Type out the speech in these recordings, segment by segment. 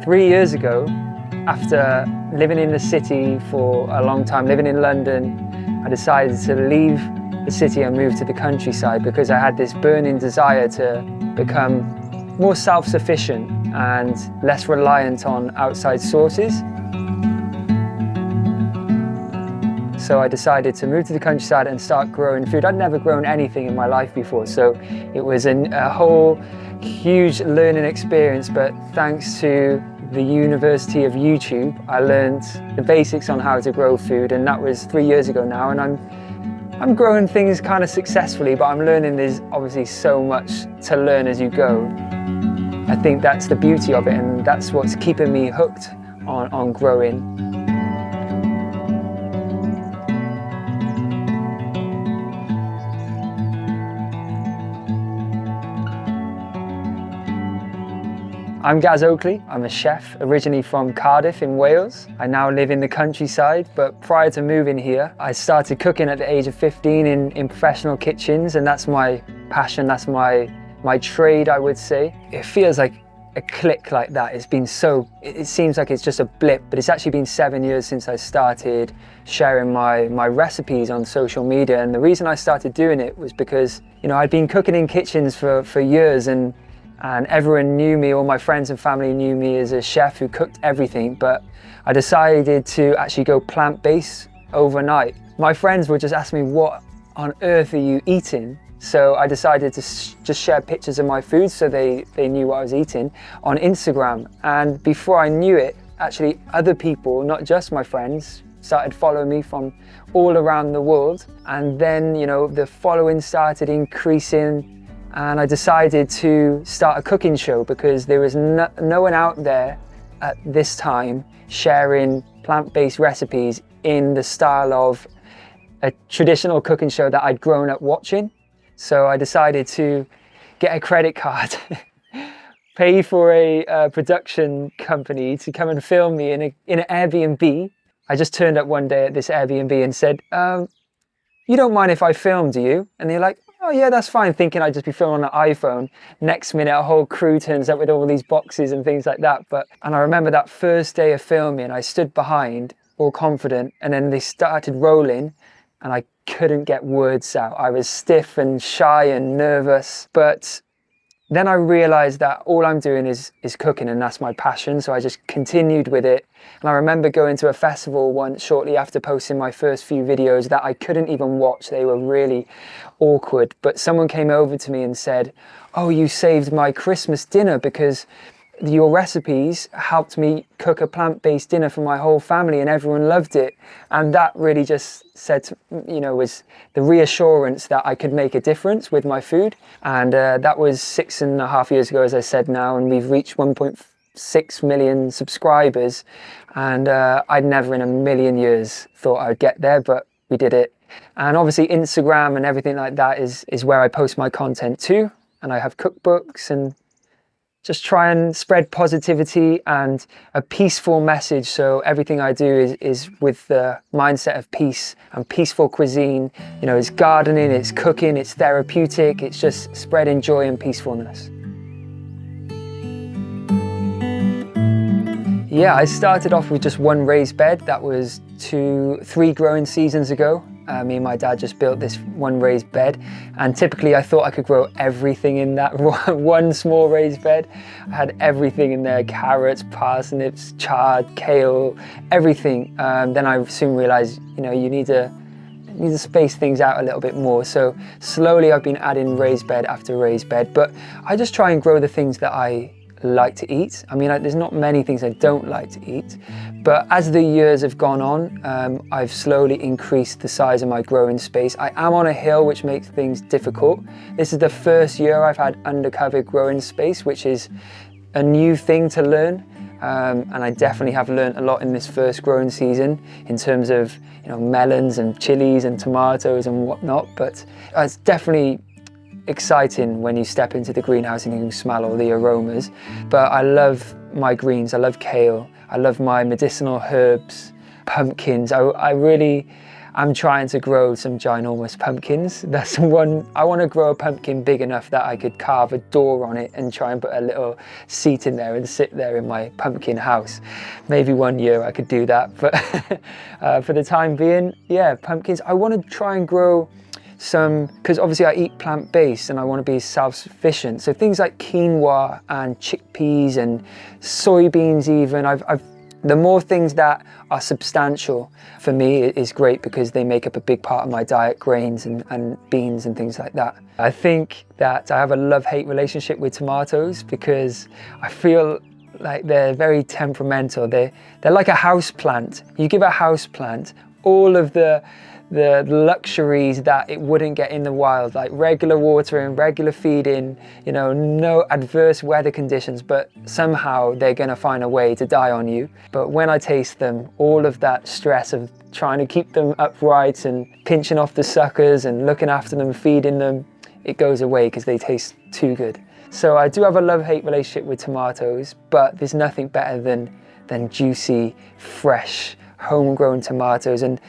3 years ago, after living in the city for a long time, living in London, I decided to leave the city and move to the countryside because I had this burning desire to become more self-sufficient and less reliant on outside sources. So I decided to move to the countryside and start growing food. I'd never grown anything in my life before, so it was a whole huge learning experience, but thanks to the University of YouTube, I learned the basics on how to grow food, and that was 3 years ago now, and I'm growing things kind of successfully, but I'm learning there's obviously so much to learn as you go. I think that's the beauty of it, and that's what's keeping me hooked on growing. I'm Gaz Oakley. I'm a chef, originally from Cardiff in Wales. I now live in the countryside, but prior to moving here, I started cooking at the age of 15 in professional kitchens, and that's my passion, that's my trade, I would say. It feels like a click like that. It seems like it's just a blip, but it's actually been 7 years since I started sharing my recipes on social media, and the reason I started doing it was because, you know, I'd been cooking in kitchens for years, and everyone knew me, all my friends and family knew me as a chef who cooked everything, but I decided to actually go plant-based overnight. My friends would just ask me, what on earth are you eating? So I decided to just share pictures of my food so they knew what I was eating on Instagram. And before I knew it, actually other people, not just my friends, started following me from all around the world. And then, you know, the following started increasing, and I decided to start a cooking show because there was no one out there at this time sharing plant-based recipes in the style of a traditional cooking show that I'd grown up watching. So I decided to get a credit card, pay for a production company to come and film me in an Airbnb. I just turned up one day at this Airbnb and said, you don't mind if I film, do you? And they're like, oh yeah, that's fine, thinking I'd just be filming on an iPhone. Next minute, a whole crew turns up with all these boxes and things like that. And I remember that first day of filming, I stood behind, all confident, and then they started rolling, and I couldn't get words out. I was stiff and shy and nervous, but then I realized that all I'm doing is cooking, and that's my passion, so I just continued with it. And I remember going to a festival once shortly after posting my first few videos that I couldn't even watch. They were really awkward, but someone came over to me and said, oh, you saved my Christmas dinner because your recipes helped me cook a plant-based dinner for my whole family and everyone loved it. And that really just said, you know, was the reassurance that I could make a difference with my food. And that was 6.5 years ago, as I said now, and we've reached 1.6 million subscribers. And I'd never in a million years thought I'd get there, but we did it. And obviously Instagram and everything like that is where I post my content too. And I have cookbooks and just try and spread positivity and a peaceful message. So everything I do is with the mindset of peace and peaceful cuisine. You know, it's gardening, it's cooking, it's therapeutic, it's just spreading joy and peacefulness. Yeah, I started off with just one raised bed. That was 3 growing seasons ago. Me and my dad just built this one raised bed, and typically I thought I could grow everything in that one small raised bed. I had everything in there: carrots, parsnips, chard, kale, everything. Then I soon realized, you know, you need to space things out a little bit more. So slowly I've been adding raised bed after raised bed, but I just try and grow the things that I like to eat. I mean, there's not many things I don't like to eat, but as the years have gone on, I've slowly increased the size of my growing space. I am on a hill, which makes things difficult. This is the first year I've had undercover growing space, which is a new thing to learn. And I definitely have learned a lot in this first growing season in terms of, you know, melons and chilies and tomatoes and whatnot, but it's definitely exciting when you step into the greenhouse and you can smell all the aromas. But I love my greens, I love kale, I love my medicinal herbs, pumpkins. I I'm trying to grow some ginormous pumpkins. That's one. I want to grow a pumpkin big enough that I could carve a door on it and try and put a little seat in there and sit there in my pumpkin house. Maybe one year I could do that, but for the time being, yeah, pumpkins. I want to try and grow some, because obviously I eat plant-based and I want to be self-sufficient. So things like quinoa and chickpeas and soybeans even. The more things that are substantial for me is great, because they make up a big part of my diet, grains and beans and things like that. I think that I have a love-hate relationship with tomatoes, because I feel like they're very temperamental. They're like a house plant. You give a house plant all of the luxuries that it wouldn't get in the wild, like regular watering, regular feeding, you know, no adverse weather conditions, but somehow they're going to find a way to die on you. But when I taste them, all of that stress of trying to keep them upright and pinching off the suckers and looking after them, feeding them, it goes away because they taste too good. So I do have a love-hate relationship with tomatoes, but there's nothing better than juicy, fresh, homegrown tomatoes. And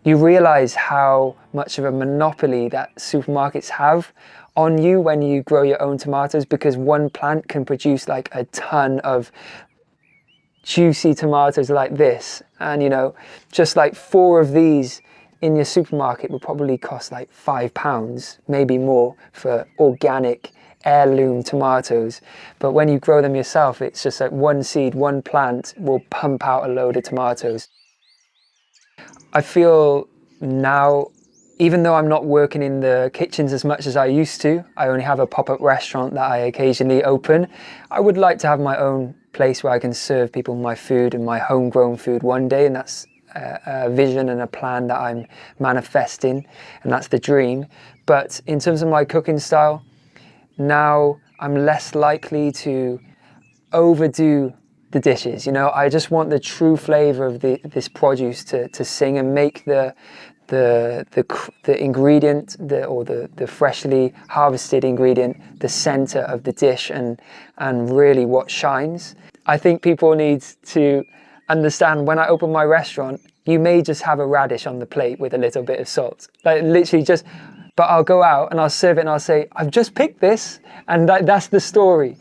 you realize how much of a monopoly that supermarkets have on you when you grow your own tomatoes, because one plant can produce like a ton of juicy tomatoes like this. And you know, just like 4 of these in your supermarket will probably cost like £5, maybe more, for organic heirloom tomatoes. But when you grow them yourself, it's just like one seed, one plant will pump out a load of tomatoes. I feel now, even though I'm not working in the kitchens as much as I used to, I only have a pop-up restaurant that I occasionally open. I would like to have my own place where I can serve people my food and my homegrown food one day, and that's a vision and a plan that I'm manifesting, and that's the dream. But in terms of my cooking style, now I'm less likely to overdo the dishes. You know, I just want the true flavor of this produce to sing and make the ingredient, the freshly harvested ingredient, the center of the dish, and really what shines. I think people need to understand, when I open my restaurant, you may just have a radish on the plate with a little bit of salt, like literally just. But I'll go out and I'll serve it and I'll say, I've just picked this, and that's the story.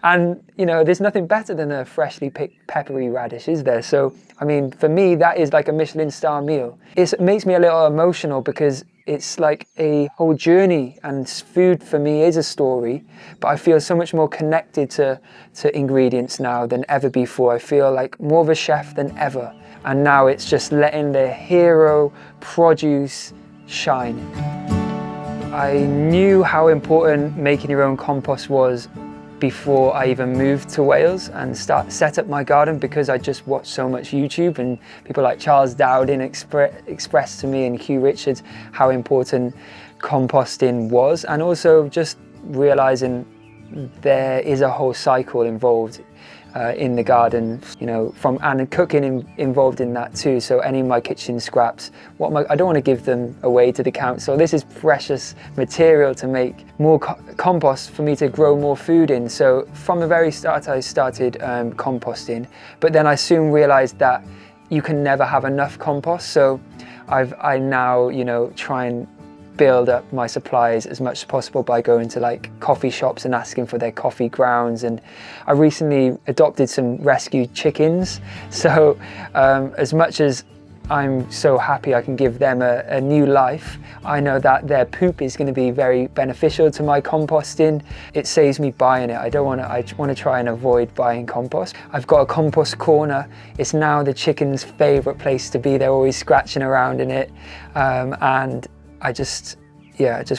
And you know, there's nothing better than a freshly picked peppery radish, is there? So, I mean, for me, that is like a Michelin star meal. It makes me a little emotional because it's like a whole journey, and food for me is a story, but I feel so much more connected to ingredients now than ever before. I feel like more of a chef than ever. And now it's just letting the hero produce shine. I knew how important making your own compost was before I even moved to Wales and set up my garden, because I just watched so much YouTube, and people like Charles Dowding expressed to me, and Hugh Richards, how important composting was, and also just realizing there is a whole cycle involved in the garden, you know, and cooking involved in that too. So any of my kitchen scraps, I don't want to give them away to the council. This is precious material to make more compost for me to grow more food in. So from the very start, I started composting, but then I soon realized that you can never have enough compost. So I now, you know, try and build up my supplies as much as possible by going to like coffee shops and asking for their coffee grounds. And I recently adopted some rescued chickens, so as much as I'm so happy I can give them a new life, I know that their poop is going to be very beneficial to my composting. It saves me buying it. I want to try and avoid buying compost. I've got a compost corner. It's now the chickens' favorite place to be. They're always scratching around in it, and I just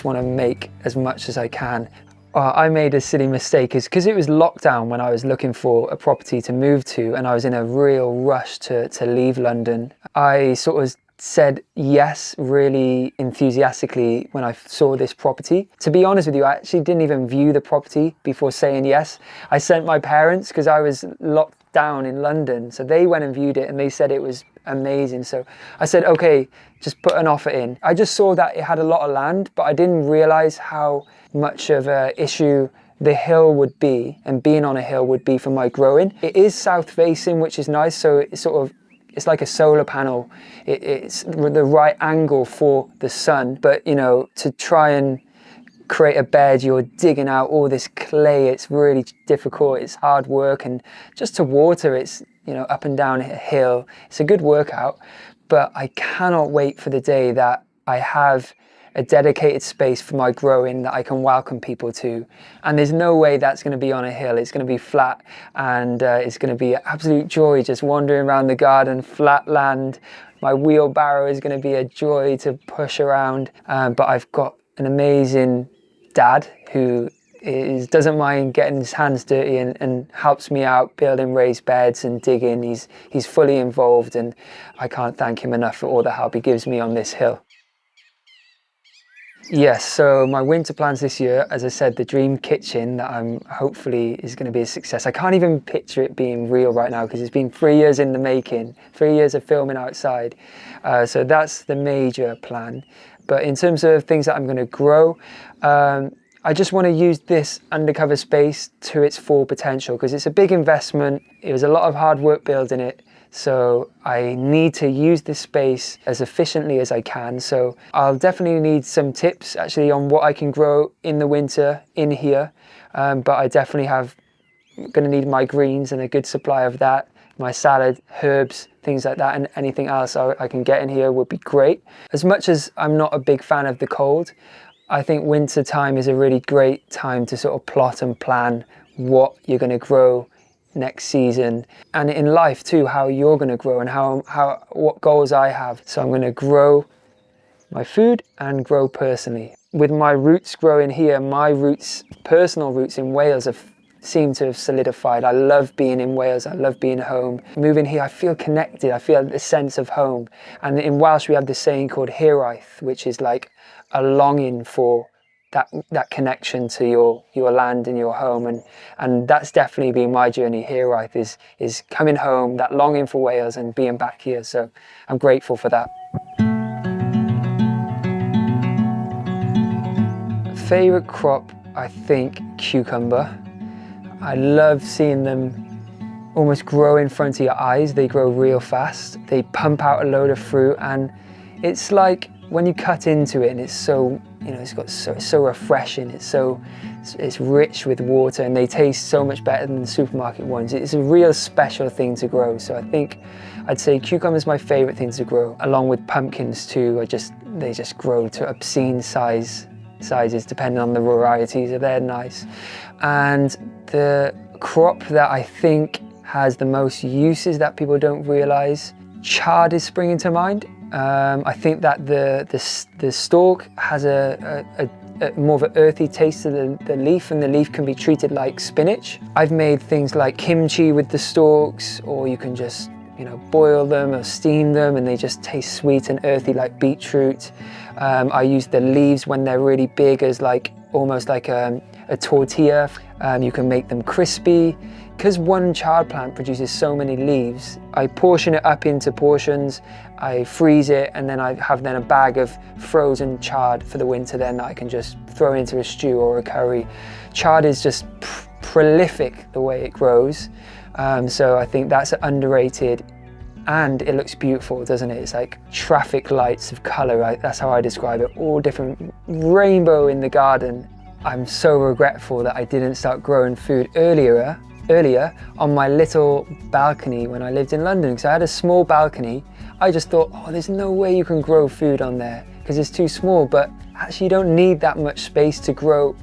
want to make as much as I can. I made a silly mistake because it was lockdown when I was looking for a property to move to, and I was in a real rush to leave London. I sort of said yes really enthusiastically when I saw this property. To be honest with you, I actually didn't even view the property before saying yes. I sent my parents, because I was locked down in London, so they went and viewed it and they said it was amazing. So I said, okay, just put an offer in. I just saw that it had a lot of land, but I didn't realize how much of an issue the hill would be, and being on a hill would be for my growing. It is south facing, which is nice, so it sort of, it's like a solar panel. It's the right angle for the sun, but you know, to try and create a bed, you're digging out all this clay. It's really difficult. It's hard work, and just to water, it's, you know, up and down a hill. It's a good workout, but I cannot wait for the day that I have a dedicated space for my growing that I can welcome people to. And there's no way that's going to be on a hill. It's going to be flat, and it's going to be an absolute joy just wandering around the garden, flat land. My wheelbarrow is going to be a joy to push around. But I've got an amazing dad who doesn't mind getting his hands dirty and helps me out building raised beds and digging. He's fully involved, and I can't thank him enough for all the help he gives me on this hill. Yes, so my winter plans this year, as I said, the dream kitchen that I'm hopefully is going to be a success. I can't even picture it being real right now because it's been 3 years in the making, 3 years of filming outside. So that's the major plan. But in terms of things that I'm going to grow, I just want to use this undercover space to its full potential because it's a big investment. It was a lot of hard work building it. So I need to use this space as efficiently as I can. So I'll definitely need some tips actually on what I can grow in the winter in here. But I definitely going to need my greens and a good supply of that. My salad, herbs, things like that, and anything else I can get in here would be great. As much as I'm not a big fan of the cold, I think winter time is a really great time to sort of plot and plan what you're going to grow next season, and in life too, how you're going to grow and what goals I have. So I'm going to grow my food and grow personally. With my roots growing here, my personal roots in Wales seem to have solidified. I love being in Wales. I love being home. Moving here, I feel connected. I feel a sense of home. And in Welsh, we have this saying called hiraeth, which is like a longing for that connection to your land and your home, and that's definitely been my journey here. Is coming home, that longing for Wales and being back here. So I'm grateful for that. Favorite crop, I think cucumber. I love seeing them almost grow in front of your eyes. They grow real fast. They pump out a load of fruit, and it's like when you cut into it, and it's so, you know, it's so refreshing. It's rich with water, and they taste so much better than the supermarket ones. It's a real special thing to grow. So I think I'd say cucumber is my favorite thing to grow, along with pumpkins too. They just grow to obscene sizes depending on the varieties. So they're nice. And the crop that I think has the most uses that people don't realize, chard is springing to mind. I think that the stalk has a more of an earthy taste to the leaf, and the leaf can be treated like spinach. I've made things like kimchi with the stalks, or you can just, you know, boil them or steam them, and they just taste sweet and earthy like beetroot. I use the leaves when they're really big as almost like a tortilla. You can make them crispy. Because one chard plant produces so many leaves, I portion it up into portions, I freeze it, and then I have a bag of frozen chard for the winter then that I can just throw into a stew or a curry. Chard is just prolific the way it grows, so I think that's underrated, and it looks beautiful, doesn't it? It's like traffic lights of colour, that's how I describe it, all different rainbow in the garden. I'm so regretful that I didn't start growing food earlier on my little balcony when I lived in London, because I had a small balcony. I just thought, oh, there's no way you can grow food on there because it's too small, but actually you don't need that much space to grow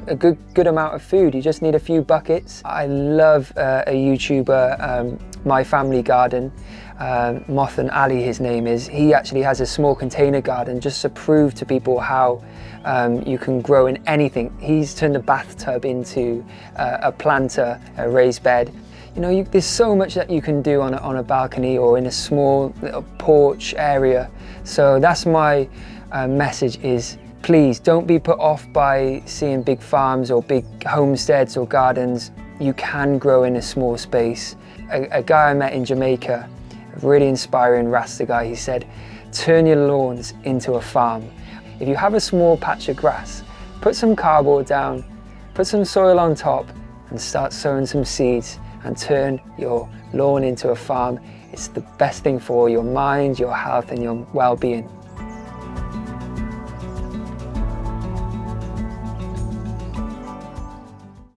a good amount of food. You just need a few buckets. I love a YouTuber, My Family Garden, Moth and Ali his name is. He actually has a small container garden just to prove to people how you can grow in anything. He's turned a bathtub into a planter, a raised bed. You know, there's so much that you can do on a balcony or in a small little porch area. So that's my message is, please don't be put off by seeing big farms or big homesteads or gardens. You can grow in a small space. A guy I met in Jamaica, a really inspiring Rasta guy, he said, turn your lawns into a farm. If you have a small patch of grass, put some cardboard down, put some soil on top and start sowing some seeds. and turn your lawn into a farm. It's the best thing for your mind, your health and your well-being.